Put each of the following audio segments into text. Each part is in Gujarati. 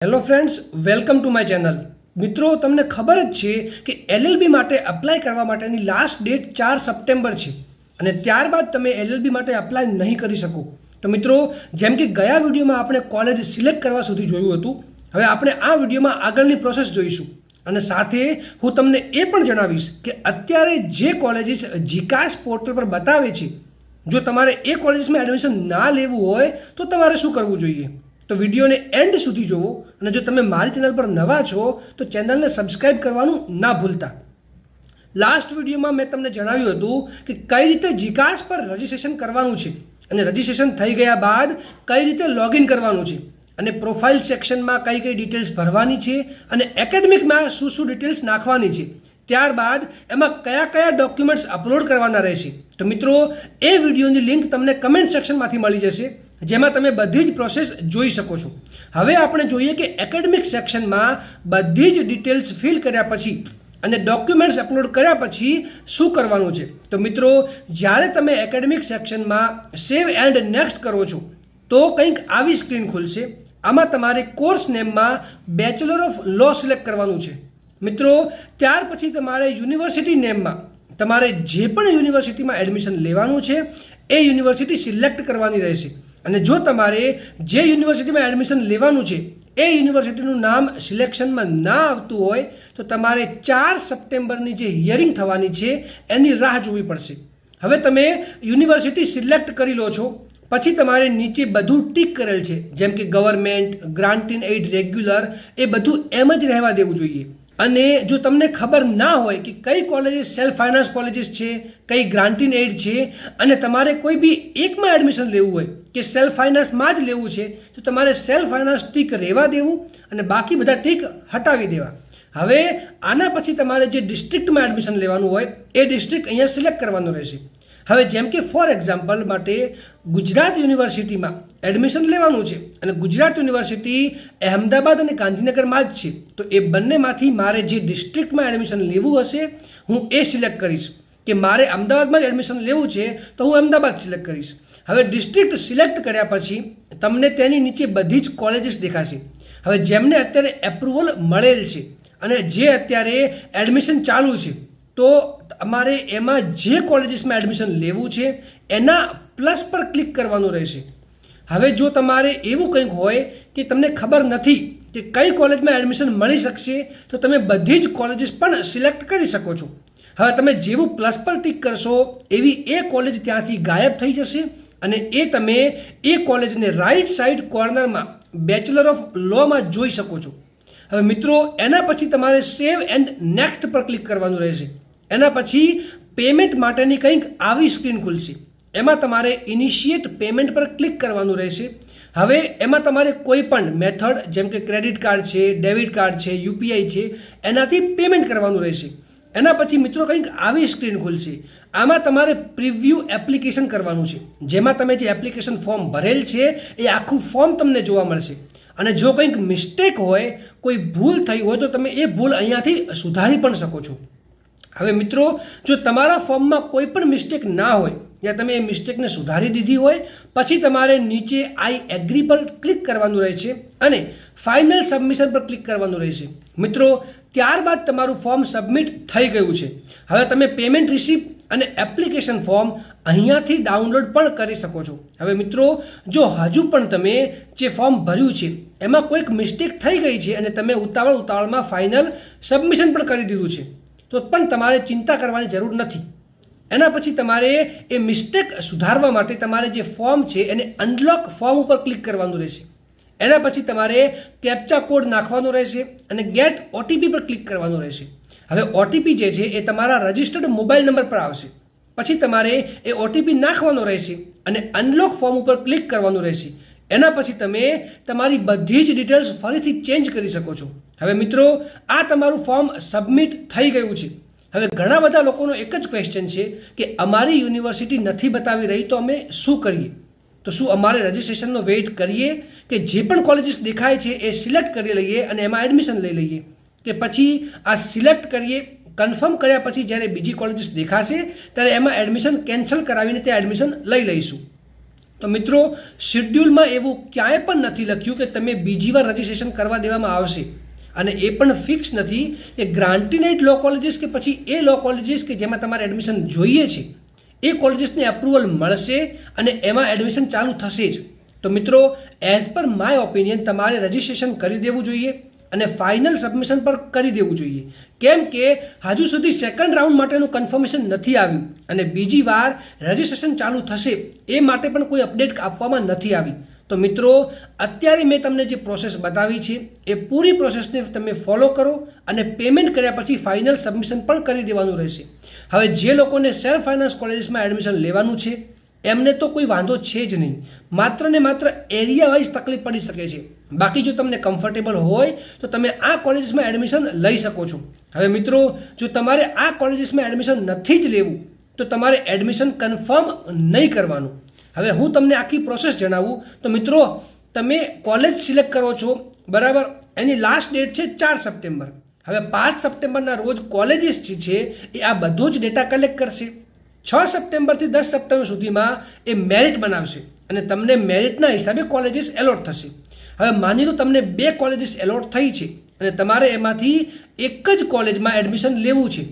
Hello friends, welcome to my channel. મિત્રો, તમને ખબર જ છે કે એલએલબી માટે અપ્લાય કરવા માટેની લાસ્ટ ડેટ 4 સપ્ટેમ્બર છે અને ત્યારબાદ તમે એલએલબી માટે અપ્લાય નહીં કરી શકો. તો મિત્રો, જેમ કે ગયા વિડીયોમાં આપણે કોલેજ સિલેક્ટ કરવા સુધી જોયું હતું, હવે આપણે આ વિડીયોમાં આગળની પ્રોસેસ જોઈશું અને સાથે હું તમને એ પણ જણાવીશ કે અત્યારે જે કોલેજીસ જીકાસ પોર્ટલ પર બતાવે છે, જો તમારે એ કોલેજીસમાં એડમિશન ના લેવું હોય તો તમારે શું કરવું જોઈએ. તો વિડીયોને એન્ડ સુધી જુઓ અને જો તમે મારી ચેનલ પર નવા છો તો ચેનલને સબસ્ક્રાઇબ કરવાનું ના ભૂલતા. લાસ્ટ વિડીયોમાં મેં તમને જણાવ્યું હતું કે કઈ રીતે જીકાસ પર રજિસ્ટ્રેશન કરવાનું છે અને રજિસ્ટ્રેશન થઈ ગયા બાદ કઈ રીતે લોગિન કરવાનું છે અને પ્રોફાઇલ સેક્શનમાં કઈ કઈ ડિટેલ્સ ભરવાની છે અને એકેડમિકમાં શું શું ડિટેલ્સ નાખવાની છે, ત્યારબાદ એમાં કયા કયા ડોક્યુમેન્ટ્સ અપલોડ કરવાના રહેશે. તો મિત્રો, એ વિડીયોની લિંક તમને કમેન્ટ સેક્શનમાંથી મળી જશે, જેમાં તમે બધી જ પ્રોસેસ જોઈ શકો છો. હવે આપણે જોઈએ કે એકેડમિક સેક્શનમાં બધી જ ડિટેલ્સ ફિલ કર્યા પછી અને ડોક્યુમેન્ટ્સ અપલોડ કર્યા પછી શું કરવાનું છે. તો મિત્રો, જ્યારે તમે એકેડમિક સેક્શનમાં સેવ એન્ડ નેક્સ્ટ કરો છો તો કંઈક આવી સ્ક્રીન ખુલશે. આમાં તમારે કોર્સ નેમમાં બેચલર ઓફ લો સિલેક્ટ કરવાનું છે. મિત્રો, ત્યાર પછી તમારે યુનિવર્સિટી નેમમાં તમારે જે પણ યુનિવર્સિટીમાં એડમિશન લેવાનું છે એ યુનિવર્સિટી સિલેક્ટ કરવાની રહેશે અને જો તમારે જે યુનિવર્સિટીમાં એડમિશન લેવાનું છે એ યુનિવર્સિટીનું નામ સિલેક્શનમાં ના આવતું હોય તો તમારે 4 સપ્ટેમ્બરની જે હિયરિંગ થવાની છે એની રાહ જોવી પડશે. હવે તમે યુનિવર્સિટી સિલેક્ટ કરી લો છો પછી તમારે નીચે બધું ટીક કરેલ છે, જેમ કે government, grant in aid, regular, એ બધું એમ જ રહેવા દેવું જોઈએ. અને જો તમને ખબર ના હોય કે કઈ કોલેજીસ સેલ્ફ ફાઇનાન્સ કોલેજીસ છે, કઈ ગ્રાન્ટ ઇન એઇડ છે અને તમારે કોઈ બી એકમાં એડમિશન લેવું હોય કે સેલ્ફ ફાઇનાન્સમાં જ લેવું છે તો તમારે સેલ્ફ ફાઇનાન્સ ટીક રહેવા દેવું અને બાકી બધા ટીક હટાવી દેવા. હવે આના પછી તમારે જે ડિસ્ટ્રિક્ટમાં એડમિશન લેવાનું હોય એ ડિસ્ટ્રિક્ટ અહીંયા સિલેક્ટ કરવાનું રહેશે. હવે જેમ કે ફોર એક્ઝામ્પલ માટે ગુજરાત યુનિવર્સિટીમાં એડમિશન લેવાનું છે અને ગુજરાત યુનિવર્સિટી અહેમદાબાદ અને ગાંધીનગરમાં જ છે, તો એ બંનેમાંથી મારે જે ડિસ્ટ્રિક્ટમાં એડમિશન લેવું હશે હું એ સિલેક્ટ કરીશ. કે મારે અમદાવાદમાં જ એડમિશન લેવું છે તો હું અમદાવાદ સિલેક્ટ કરીશ. હવે ડિસ્ટ્રિક્ટ સિલેક્ટ કર્યા પછી તમને તેની નીચે બધી જ કોલેજીસ દેખાશે. હવે જેમને અત્યારે એપ્રુવલ મળેલ છે અને જે અત્યારે એડમિશન ચાલુ છે તો અમારે એમાં જે કોલેજીસમાં એડમિશન લેવું છે એના પ્લસ પર ક્લિક કરવાનું રહેશે. હવે જો તમારે એવું કંઈક હોય કે તમને ખબર નથી કે કઈ કોલેજમાં એડમિશન મળી શકશે તો તમે બધી જ કોલેજીસ પણ સિલેક્ટ કરી શકો છો. હવે તમે જેવું પ્લસ પર ટિક કરશો એવી એ કોલેજ ત્યાંથી ગાયબ થઈ જશે અને એ તમે એ કોલેજને રાઈટ સાઈડ કોર્નરમાં બેચલર ઓફ લોમાં જોઈ શકો છો. હવે મિત્રો, એના પછી તમારે સેવ એન્ડ નેક્સ્ટ પર ક્લિક કરવાનું રહેશે. એના પછી પેમેન્ટ માટેની કંઈક આવી સ્ક્રીન ખુલશે. એમાં તમારે ઇનિશિયેટ પેમેન્ટ પર ક્લિક કરવાનું રહેશે. હવે એમાં તમારે કોઈ પણ મેથડ જેમ કે ક્રેડિટ કાર્ડ છે, ડેબિટ કાર્ડ છે, યુપીઆઈ છે, એનાથી પેમેન્ટ કરવાનું રહેશે. એના પછી મિત્રો કંઈક આવી સ્ક્રીન ખુલશે. આમાં તમારે પ્રિવ્યૂ એપ્લિકેશન કરવાનું છે, જેમાં તમે જે એપ્લિકેશન ફોર્મ ભરેલ છે એ આખું ફોર્મ તમને જોવા મળશે અને જો કંઈક મિસ્ટેક હોય, કોઈ ભૂલ થઈ હોય તો તમે એ ભૂલ અહીંયાથી સુધારી પણ શકો છો. હવે મિત્રો, જો તમારા ફોર્મમાં કોઈ પણ મિસ્ટેક ના હોય યા તમે એ મિસ્ટેકને સુધારી દીધી હોય પછી તમારે નીચે આઈ એગ્રી પર ક્લિક કરવાનું રહેશે અને ફાઇનલ સબમિશન પર ક્લિક કરવાનું રહેશે. મિત્રો, ત્યારબાદ તમારું ફોર્મ સબમિટ થઈ ગયું છે. હવે તમે પેમેન્ટ રિસિપ્ટ અને એપ્લિકેશન ફોર્મ અહીંયાથી ડાઉનલોડ પણ કરી શકો છો. હવે મિત્રો, જો હજુ પણ તમે જે ફોર્મ ભર્યું છે એમાં કોઈક મિસ્ટેક થઈ ગઈ છે અને તમે ઉતાવળમાં ફાઇનલ સબમિશન પણ કરી દીધું છે તો પણ તમારે ચિંતા કરવાની જરૂર નથી. એના પછી તમારે એ મિસ્ટેક સુધારવા માટે તમારે જે ફોર્મ છે એને અનલોક ફોર્મ ઉપર ક્લિક કરવાનું રહેશે. એના પછી તમારે કેપ્ચા કોડ નાખવાનો રહેશે અને ગેટ ઓટીપી પર ક્લિક કરવાનું રહેશે. હવે ઓટીપી જે છે એ તમારા રજિસ્ટર્ડ મોબાઈલ નંબર પર આવશે. પછી તમારે એ ઓટીપી નાખવાનો રહેશે અને અનલોક ફોર્મ ઉપર ક્લિક કરવાનું રહેશે. એના પછી તમે તમારી બધી જ ડિટેલ્સ ફરીથી ચેન્જ કરી શકો છો. હવે મિત્રો, આ તમારું ફોર્મ સબમિટ થઈ ગયું છે. હવે ઘણા બધા લોકોનો એક જ ક્વેશ્ચન છે કે અમારી યુનિવર્સિટી નથી બતાવી રહી તો અમે શું કરીએ? તો શું અમારે રજિસ્ટ્રેશનનો વેઇટ કરીએ કે જે પણ કોલેજીસ દેખાય છે એ સિલેક્ટ કરી લઈએ અને એમાં એડમિશન લઈ લઈએ, કે પછી આ સિલેક્ટ કરીએ, કન્ફર્મ કર્યા પછી જ્યારે બીજી કોલેજીસ દેખાશે ત્યારે એમાં એડમિશન કેન્સલ કરાવીને ત્યાં એડમિશન લઈ લઈશું? તો મિત્રો શેડ્યુલમાં એવું ક્યાંય પણ નથી લખ્યું કે તમે બીજી વાર રજિસ્ટ્રેશન કરવા દેવામાં આવશે, અને એ પણ ફિક્સ નથી કે ગ્રાન્ટીનેટ લો કોલેજીસ કે પછી એ લો કોલેજીસ કે જેમાં તમારે એડમિશન જોઈએ છે એ કોલેજીસને એપ્રુવલ મળશે અને એમાં એડમિશન ચાલુ થશે જ. તો મિત્રો એઝ પર માય ઓપિનિયન તમારે રજિસ્ટ્રેશન કરી દેવું જોઈએ અને ફાઇનલ સબમિશન પર કરી દેવું જોઈએ, કેમ કે હજુ સુધી સેકન્ડ રાઉન્ડ માટેનું કન્ફર્મેશન નથી આવ્યું અને બીજી વાર રજિસ્ટ્રેશન ચાલુ થશે એ માટે પણ કોઈ અપડેટ આપવામાં નથી આવી. તો મિત્રો અત્યારે મેં તમને જે પ્રોસેસ બતાવી છે એ પૂરી પ્રોસેસને તમે ફોલો કરો અને પેમેન્ટ કર્યા પછી ફાઇનલ સબમિશન પણ કરી દેવાનું રહેશે. હવે જે લોકોને સેલ્ફ ફાઇનાન્સ કોલેજીસમાં એડમિશન લેવાનું છે એમને તો કોઈ વાંધો છે જ નહીં, માત્ર ને માત્ર એરિયા વાઇઝ તકલીફ પડી શકે છે. બાકી જો તમને કમ્ફર્ટેબલ હોય તો તમે આ કોલેજીસમાં એડમિશન લઈ શકો છો. હવે મિત્રો જો તમારે આ કોલેજીસમાં એડમિશન નથી જ લેવું તો તમારે એડમિશન કન્ફર્મ નહીં કરવાનું. હવે હું તમને આખી પ્રોસેસ જણાવું તો મિત્રો તમે કોલેજ સિલેક્ટ કરો છો, બરાબર, એની લાસ્ટ ડેટ છે 4 સપ્ટેમ્બર. હવે 5 સપ્ટેમ્બરના રોજ કોલેજીસ જે છે એ આ બધો જ ડેટા કલેક્ટ કરશે. 6 સપ્ટેમ્બરથી 10 સપ્ટેમ્બર સુધીમાં એ મેરિટ બનાવશે અને તમને મેરિટના હિસાબે કોલેજીસ એલોટ થશે. હવે માની લો તમને 2 કોલેજીસ એલોટ થઈ છે અને તમારે એમાંથી એક જ કોલેજમાં એડમિશન લેવું છે,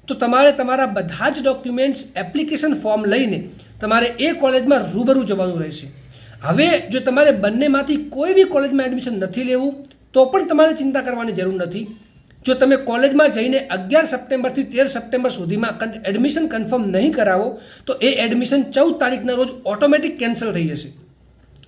તો તમારે તમારા બધા જ ડોક્યુમેન્ટ્સ એપ્લિકેશન ફોર્મ લઈને તમારે એ કોલેજમાં રૂબરૂ જવાનું રહેશે. હવે જો તમારે બંનેમાંથી કોઈ બી કોલેજમાં એડમિશન નથી લેવું તો પણ તમારે ચિંતા કરવાની જરૂર નથી. જો તમે કોલેજમાં જઈને 11 સપ્ટેમ્બરથી 13 સપ્ટેમ્બર સુધીમાં એડમિશન કન્ફર્મ નહીં કરાવો તો એ એડમિશન 14 તારીખના રોજ ઓટોમેટિક કેન્સલ થઈ જશે.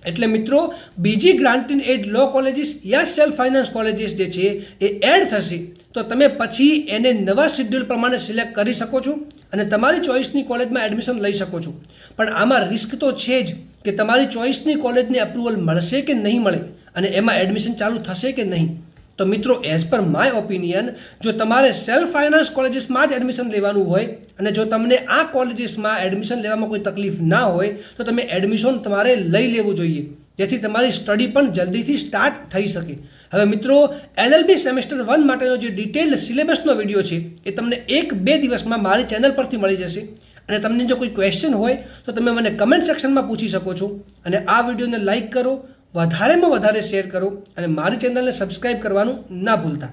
એટલે મિત્રો બીજી ગ્રાન્ટીન એડ લો કોલેજીસ યા સેલ્ફ ફાઇનાન્સ કોલેજીસ જે છે એ એડ થશે તો તમે પછી એને નવા શેડ્યુલ પ્રમાણે સિલેક્ટ કરી શકો છો અને તમારી ચોઇસની કોલેજમાં એડમિશન લઈ શકો છો. પણ આમાં રિસ્ક તો છે જ કે તમારી ચોઇસની કોલેજને અપ્રુવલ મળશે કે નહીં મળે અને એમાં એડમિશન ચાલુ થશે કે નહીં. તો મિત્રો એઝ પર માય ઓપિનિયન જો તમારે સેલ્ફ ફાઇનાન્સ કોલેજીસમાં જ એડમિશન લેવાનું હોય અને જો તમને આ કોલેજીસમાં એડમિશન લેવામાં કોઈ તકલીફ ના હોય તો તમે એડમિશન તમારે લઈ લેવું જોઈએ, જેથી તમારી સ્ટડી પણ જલ્દીથી સ્ટાર્ટ થઈ શકે. હવે મિત્રો LLB સેમેસ્ટર 1 માટેનો જે ડિટેલ્ડ સિલેબસનો વિડીયો છે એ તમને 1-2 દિવસમાં મારી ચેનલ પરથી મળી જશે. અને તમને જો કોઈ ક્વેશ્ચન હોય તો તમે મને કમેન્ટ સેક્શનમાં પૂછી શકો છો. અને આ વિડીયોને લાઇક કરો, વધારેમાં વધારે શેર કરો અને મારી ચેનલને સબસ્ક્રાઈબ કરવાનું ના ભૂલતા.